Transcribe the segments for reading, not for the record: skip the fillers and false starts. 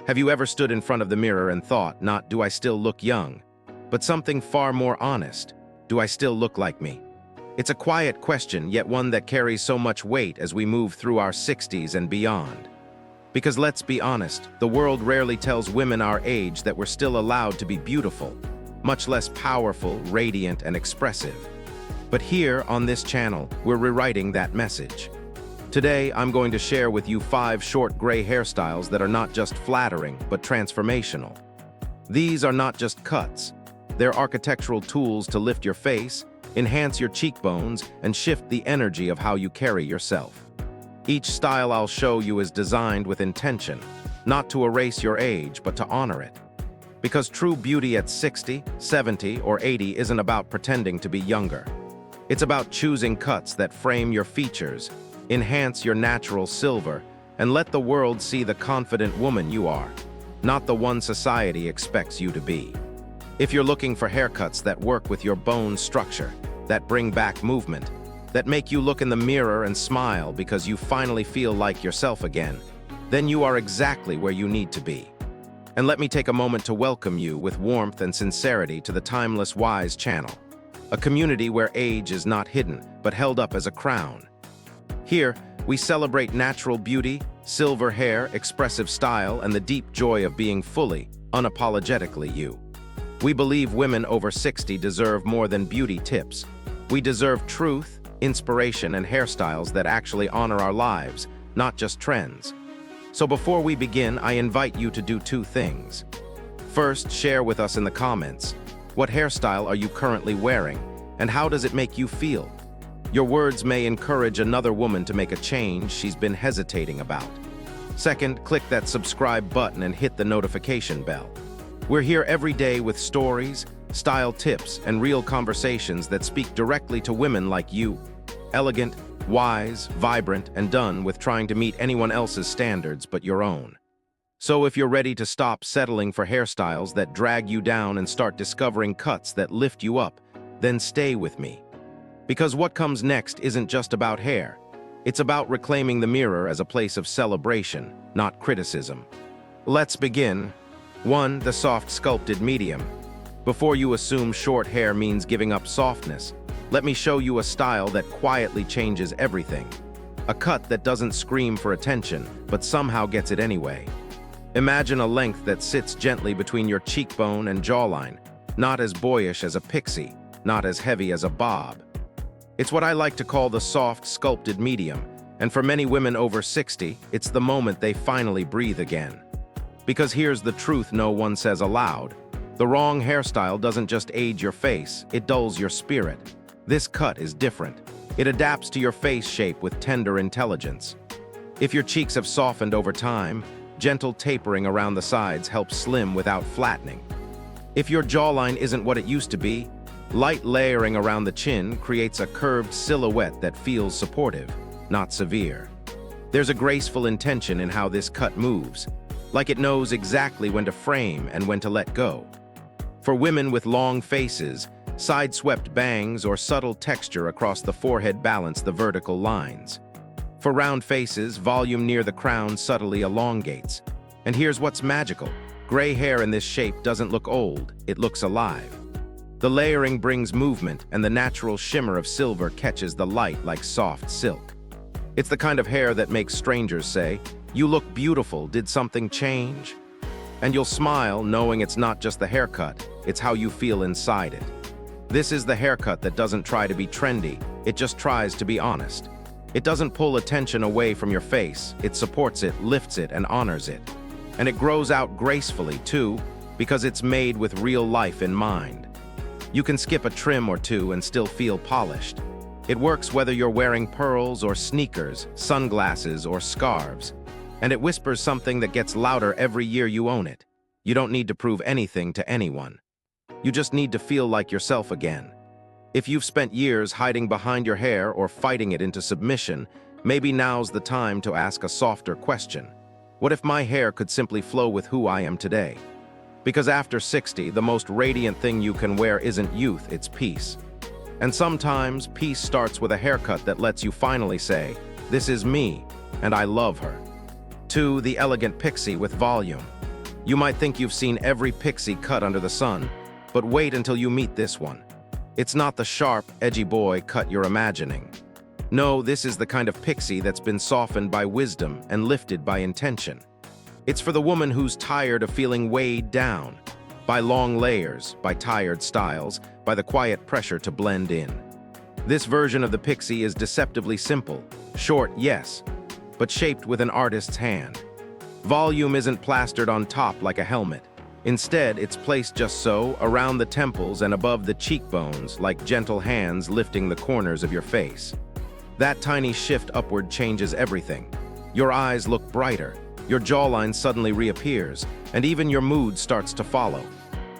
Have you ever stood in front of the mirror and thought, not "do I still look young," but something far more honest, "do I still look like me?" It's a quiet question, yet one that carries so much weight as we move through our 60s and beyond. Because let's be honest, the world rarely tells women our age that we're still allowed to be beautiful, much less powerful, radiant, and expressive. But here, on this channel, we're rewriting that message. Today, I'm going to share with you 5 short gray hairstyles that are not just flattering, but transformational. These are not just cuts. They're architectural tools to lift your face, enhance your cheekbones, and shift the energy of how you carry yourself. Each style I'll show you is designed with intention, not to erase your age, but to honor it. Because true beauty at 60, 70, or 80 isn't about pretending to be younger. It's about choosing cuts that frame your features, enhance your natural silver, and let the world see the confident woman you are, not the one society expects you to be. If you're looking for haircuts that work with your bone structure, that bring back movement, that make you look in the mirror and smile because you finally feel like yourself again, then you are exactly where you need to be. And let me take a moment to welcome you with warmth and sincerity to the Timeless Wise channel, a community where age is not hidden, but held up as a crown. Here, we celebrate natural beauty, silver hair, expressive style, and the deep joy of being fully, unapologetically you. We believe women over 60 deserve more than beauty tips. We deserve truth, inspiration, and hairstyles that actually honor our lives, not just trends. So before we begin, I invite you to do 2 things. First, share with us in the comments, what hairstyle are you currently wearing, and how does it make you feel? Your words may encourage another woman to make a change she's been hesitating about. Second, click that subscribe button and hit the notification bell. We're here every day with stories, style tips, and real conversations that speak directly to women like you. Elegant, wise, vibrant, and done with trying to meet anyone else's standards but your own. So if you're ready to stop settling for hairstyles that drag you down and start discovering cuts that lift you up, then stay with me. Because what comes next isn't just about hair. It's about reclaiming the mirror as a place of celebration, not criticism. Let's begin. 1. The soft sculpted medium. Before you assume short hair means giving up softness, let me show you a style that quietly changes everything. A cut that doesn't scream for attention, but somehow gets it anyway. Imagine a length that sits gently between your cheekbone and jawline, not as boyish as a pixie, not as heavy as a bob. It's what I like to call the soft sculpted medium, and for many women over 60, it's the moment they finally breathe again. Because here's the truth no one says aloud. The wrong hairstyle doesn't just age your face, it dulls your spirit. This cut is different. It adapts to your face shape with tender intelligence. If your cheeks have softened over time, gentle tapering around the sides helps slim without flattening. If your jawline isn't what it used to be, light layering around the chin creates a curved silhouette that feels supportive, not severe. There's a graceful intention in how this cut moves, like it knows exactly when to frame and when to let go. For women with long faces, side-swept bangs or subtle texture across the forehead balance the vertical lines. For round faces, volume near the crown subtly elongates. And here's what's magical. Gray hair in this shape doesn't look old, it looks alive. The layering brings movement, and the natural shimmer of silver catches the light like soft silk. It's the kind of hair that makes strangers say, "You look beautiful, did something change?" And you'll smile knowing it's not just the haircut, it's how you feel inside it. This is the haircut that doesn't try to be trendy, it just tries to be honest. It doesn't pull attention away from your face, it supports it, lifts it, and honors it. And it grows out gracefully, too, because it's made with real life in mind. You can skip a trim or 2 and still feel polished. It works whether you're wearing pearls or sneakers, sunglasses or scarves. And it whispers something that gets louder every year you own it. You don't need to prove anything to anyone. You just need to feel like yourself again. If you've spent years hiding behind your hair or fighting it into submission, maybe now's the time to ask a softer question. What if my hair could simply flow with who I am today? Because after 60, the most radiant thing you can wear isn't youth, it's peace. And sometimes, peace starts with a haircut that lets you finally say, "This is me, and I love her." 2. The elegant pixie with volume. You might think you've seen every pixie cut under the sun, but wait until you meet this one. It's not the sharp, edgy boy cut you're imagining. No, this is the kind of pixie that's been softened by wisdom and lifted by intention. It's for the woman who's tired of feeling weighed down by long layers, by tired styles, by the quiet pressure to blend in. This version of the pixie is deceptively simple, short, yes, but shaped with an artist's hand. Volume isn't plastered on top like a helmet. Instead, it's placed just so, around the temples and above the cheekbones, like gentle hands lifting the corners of your face. That tiny shift upward changes everything. Your eyes look brighter, your jawline suddenly reappears, and even your mood starts to follow.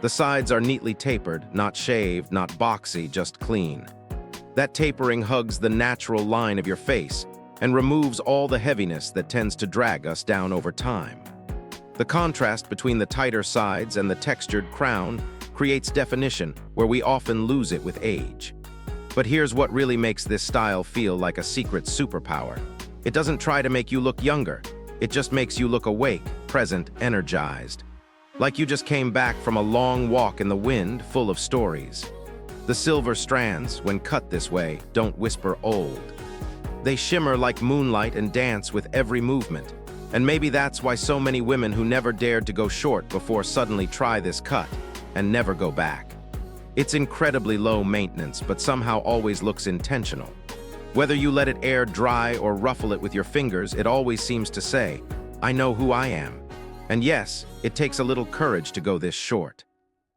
The sides are neatly tapered, not shaved, not boxy, just clean. That tapering hugs the natural line of your face and removes all the heaviness that tends to drag us down over time. The contrast between the tighter sides and the textured crown creates definition where we often lose it with age. But here's what really makes this style feel like a secret superpower. It doesn't try to make you look younger. It just makes you look awake, present, energized. Like you just came back from a long walk in the wind full of stories. The silver strands, when cut this way, don't whisper old. They shimmer like moonlight and dance with every movement. And maybe that's why so many women who never dared to go short before suddenly try this cut and never go back. It's incredibly low maintenance, but somehow always looks intentional. Whether you let it air dry or ruffle it with your fingers, it always seems to say, I know who I am. And yes, it takes a little courage to go this short.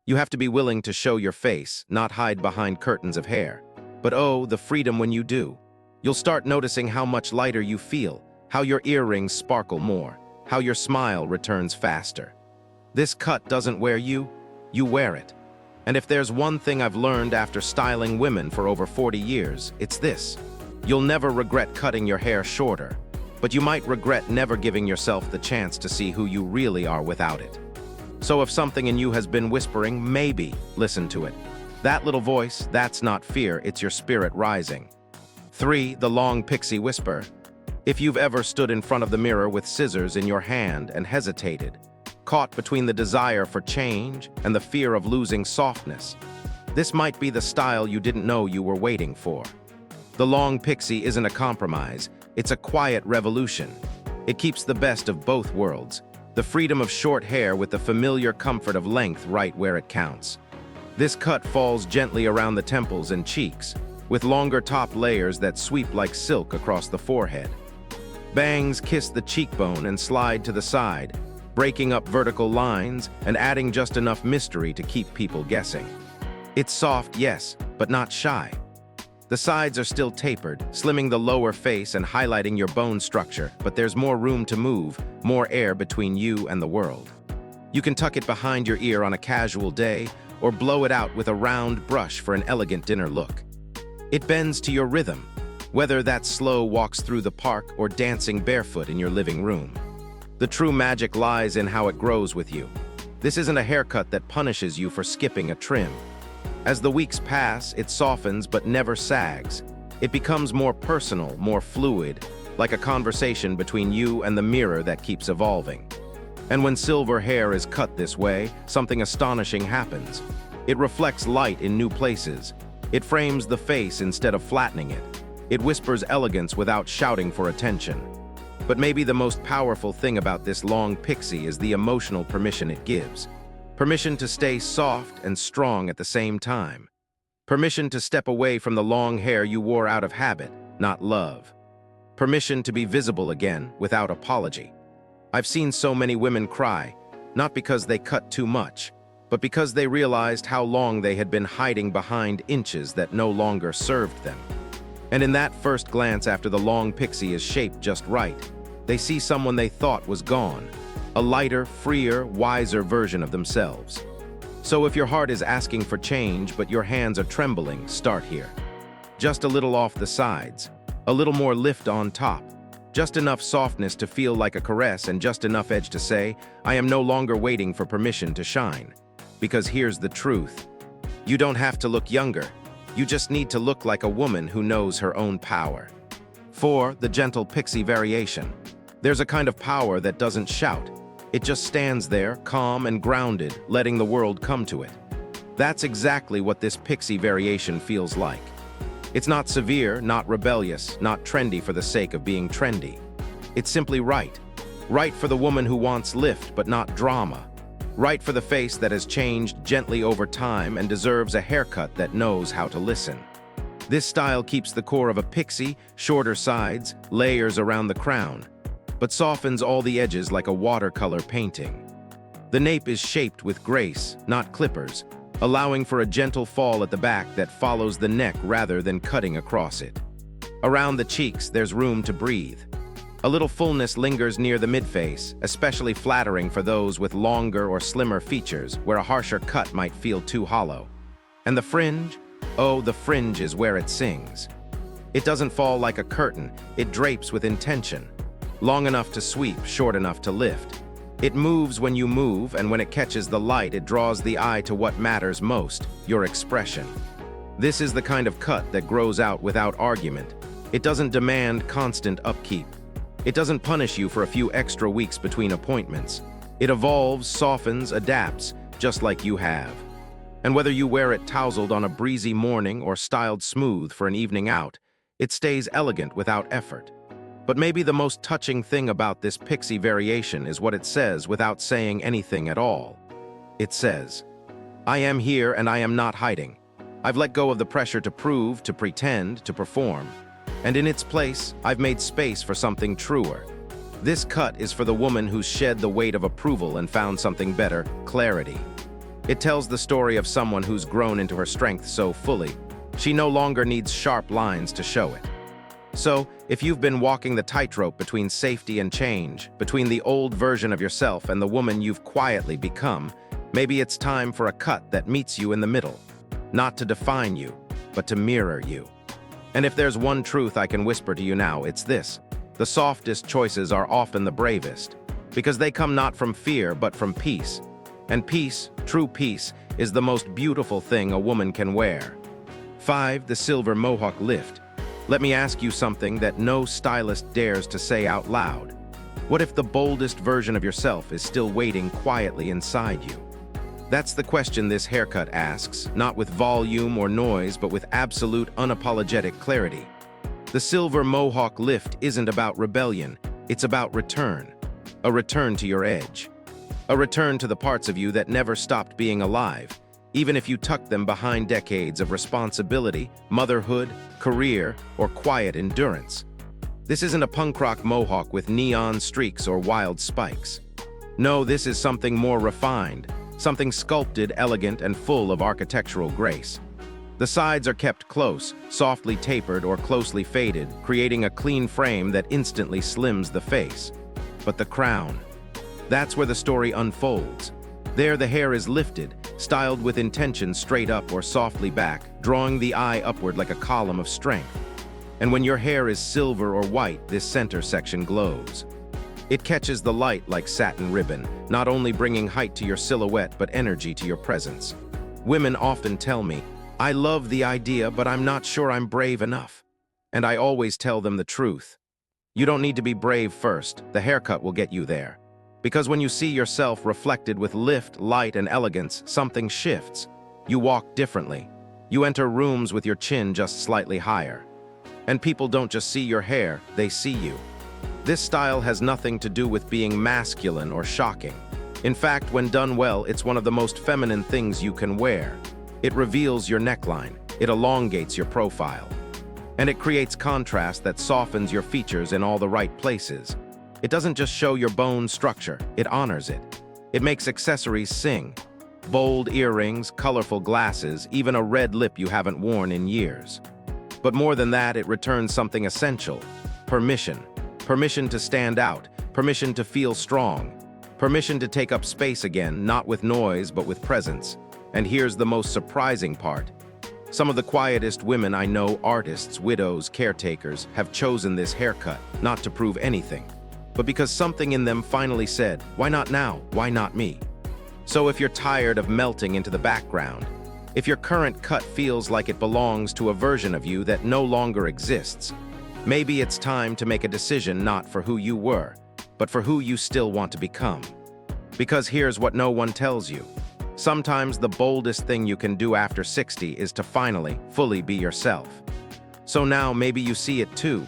You have to be willing to show your face, not hide behind curtains of hair. But oh, the freedom when you do. You'll start noticing how much lighter you feel, how your earrings sparkle more, how your smile returns faster. This cut doesn't wear you, you wear it. And if there's one thing I've learned after styling women for over 40 years, it's this. You'll never regret cutting your hair shorter, but you might regret never giving yourself the chance to see who you really are without it. So if something in you has been whispering, maybe listen to it. That little voice, that's not fear, it's your spirit rising. 3. The long pixie whisper. If you've ever stood in front of the mirror with scissors in your hand and hesitated, caught between the desire for change and the fear of losing softness, this might be the style you didn't know you were waiting for. The long pixie isn't a compromise, it's a quiet revolution. It keeps the best of both worlds, the freedom of short hair with the familiar comfort of length right where it counts. This cut falls gently around the temples and cheeks, with longer top layers that sweep like silk across the forehead. Bangs kiss the cheekbone and slide to the side, breaking up vertical lines and adding just enough mystery to keep people guessing. It's soft, yes, but not shy. The sides are still tapered, slimming the lower face and highlighting your bone structure, but there's more room to move, more air between you and the world. You can tuck it behind your ear on a casual day, or blow it out with a round brush for an elegant dinner look. It bends to your rhythm, whether that's slow walks through the park or dancing barefoot in your living room. The true magic lies in how it grows with you. This isn't a haircut that punishes you for skipping a trim. As the weeks pass, it softens but never sags. It becomes more personal, more fluid, like a conversation between you and the mirror that keeps evolving. And when silver hair is cut this way, something astonishing happens. It reflects light in new places. It frames the face instead of flattening it. It whispers elegance without shouting for attention. But maybe the most powerful thing about this long pixie is the emotional permission it gives. Permission to stay soft and strong at the same time. Permission to step away from the long hair you wore out of habit, not love. Permission to be visible again without apology. I've seen so many women cry, not because they cut too much, but because they realized how long they had been hiding behind inches that no longer served them. And in that first glance after the long pixie is shaped just right, they see someone they thought was gone, a lighter, freer, wiser version of themselves. So if your heart is asking for change but your hands are trembling, start here. Just a little off the sides, a little more lift on top, just enough softness to feel like a caress and just enough edge to say, I am no longer waiting for permission to shine. Because here's the truth. You don't have to look younger. You just need to look like a woman who knows her own power. 4. The gentle pixie variation. There's a kind of power that doesn't shout. It just stands there, calm and grounded, letting the world come to it. That's exactly what this Pixie variation feels like. It's not severe, not rebellious, not trendy for the sake of being trendy. It's simply right. Right for the woman who wants lift but not drama. Right for the face that has changed gently over time and deserves a haircut that knows how to listen. This style keeps the core of a pixie, shorter sides, layers around the crown, but softens all the edges like a watercolor painting. The nape is shaped with grace, not clippers, allowing for a gentle fall at the back that follows the neck rather than cutting across it. Around the cheeks, there's room to breathe. A little fullness lingers near the midface, especially flattering for those with longer or slimmer features where a harsher cut might feel too hollow. And the fringe? Oh, the fringe is where it sings. It doesn't fall like a curtain, it drapes with intention. Long enough to sweep, short enough to lift. It moves when you move, and when it catches the light, it draws the eye to what matters most, your expression. This is the kind of cut that grows out without argument. It doesn't demand constant upkeep. It doesn't punish you for a few extra weeks between appointments. It evolves, softens, adapts, just like you have. And whether you wear it tousled on a breezy morning or styled smooth for an evening out, it stays elegant without effort. But maybe the most touching thing about this Pixie variation is what it says without saying anything at all. It says, "I am here and I am not hiding. I've let go of the pressure to prove, to pretend, to perform. And in its place, I've made space for something truer. This cut is for the woman who's shed the weight of approval and found something better, clarity. It tells the story of someone who's grown into her strength so fully, she no longer needs sharp lines to show it. So, if you've been walking the tightrope between safety and change, between the old version of yourself and the woman you've quietly become, maybe it's time for a cut that meets you in the middle. Not to define you, but to mirror you. And if there's one truth I can whisper to you now, it's this. The softest choices are often the bravest, because they come not from fear, but from peace. And peace, true peace, is the most beautiful thing a woman can wear. 5. The silver Mohawk lift. Let me ask you something that no stylist dares to say out loud. What if the boldest version of yourself is still waiting quietly inside you? That's the question this haircut asks, not with volume or noise, but with absolute, unapologetic clarity. The silver Mohawk lift isn't about rebellion, it's about return. A return to your edge. A return to the parts of you that never stopped being alive, even if you tucked them behind decades of responsibility, motherhood, career, or quiet endurance. This isn't a punk rock mohawk with neon streaks or wild spikes. No, this is something more refined, something sculpted, elegant, and full of architectural grace. The sides are kept close, softly tapered or closely faded, creating a clean frame that instantly slims the face. But the crown, that's where the story unfolds. There the hair is lifted, styled with intention straight up or softly back, drawing the eye upward like a column of strength. And when your hair is silver or white, this center section glows. It catches the light like satin ribbon, not only bringing height to your silhouette but energy to your presence. Women often tell me, "I love the idea, but I'm not sure I'm brave enough." And I always tell them the truth. You don't need to be brave first, the haircut will get you there. Because when you see yourself reflected with lift, light, and elegance, something shifts. You walk differently. You enter rooms with your chin just slightly higher. And people don't just see your hair, they see you. This style has nothing to do with being masculine or shocking. In fact, when done well, it's one of the most feminine things you can wear. It reveals your neckline, it elongates your profile, and it creates contrast that softens your features in all the right places. It doesn't just show your bone structure, it honors it. It makes accessories sing. Bold earrings, colorful glasses, even a red lip you haven't worn in years. But more than that, it returns something essential: permission. Permission to stand out, permission to feel strong, permission to take up space again, not with noise, but with presence. And here's the most surprising part. Some of the quietest women I know, artists, widows, caretakers, have chosen this haircut, not to prove anything, but because something in them finally said, "Why not now? Why not me?" So if you're tired of melting into the background, if your current cut feels like it belongs to a version of you that no longer exists, maybe it's time to make a decision not for who you were, but for who you still want to become. Because here's what no one tells you. Sometimes the boldest thing you can do after 60 is to finally, fully be yourself. So now maybe you see it too.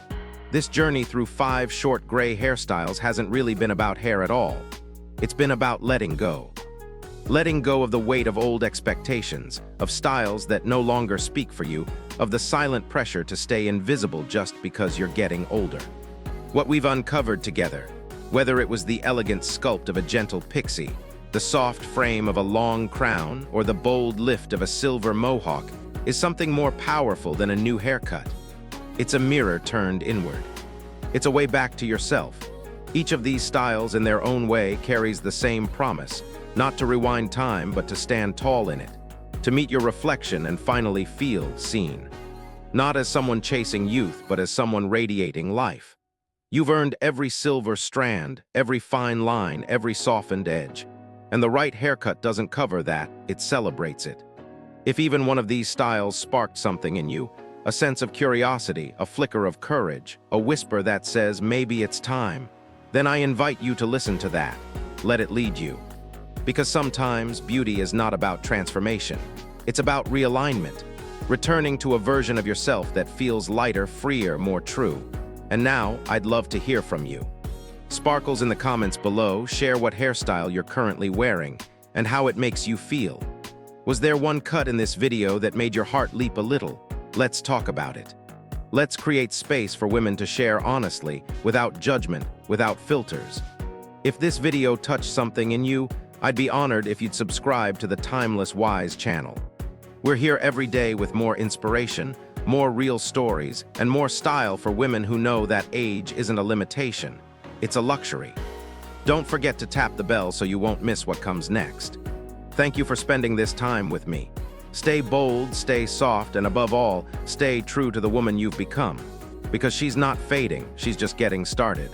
This journey through 5 short gray hairstyles hasn't really been about hair at all. It's been about letting go. Letting go of the weight of old expectations, of styles that no longer speak for you, of the silent pressure to stay invisible just because you're getting older. What we've uncovered together, whether it was the elegant sculpt of a gentle pixie, the soft frame of a long crown, or the bold lift of a silver mohawk, is something more powerful than a new haircut. It's a mirror turned inward. It's a way back to yourself. Each of these styles in their own way carries the same promise, not to rewind time, but to stand tall in it, to meet your reflection and finally feel seen. Not as someone chasing youth, but as someone radiating life. You've earned every silver strand, every fine line, every softened edge. And the right haircut doesn't cover that, it celebrates it. If even one of these styles sparked something in you, a sense of curiosity, a flicker of courage, a whisper that says maybe it's time, then I invite you to listen to that. Let it lead you. Because sometimes beauty is not about transformation. It's about realignment, returning to a version of yourself that feels lighter, freer, more true. And now, I'd love to hear from you. Sparkles in the comments below, share what hairstyle you're currently wearing and how it makes you feel. Was there one cut in this video that made your heart leap a little? Let's talk about it. Let's create space for women to share honestly, without judgment, without filters. If this video touched something in you, I'd be honored if you'd subscribe to the Timeless Wise channel. We're here every day with more inspiration, more real stories, and more style for women who know that age isn't a limitation. It's a luxury. Don't forget to tap the bell so you won't miss what comes next. Thank you for spending this time with me. Stay bold, stay soft, and above all, stay true to the woman you've become. Because she's not fading, she's just getting started.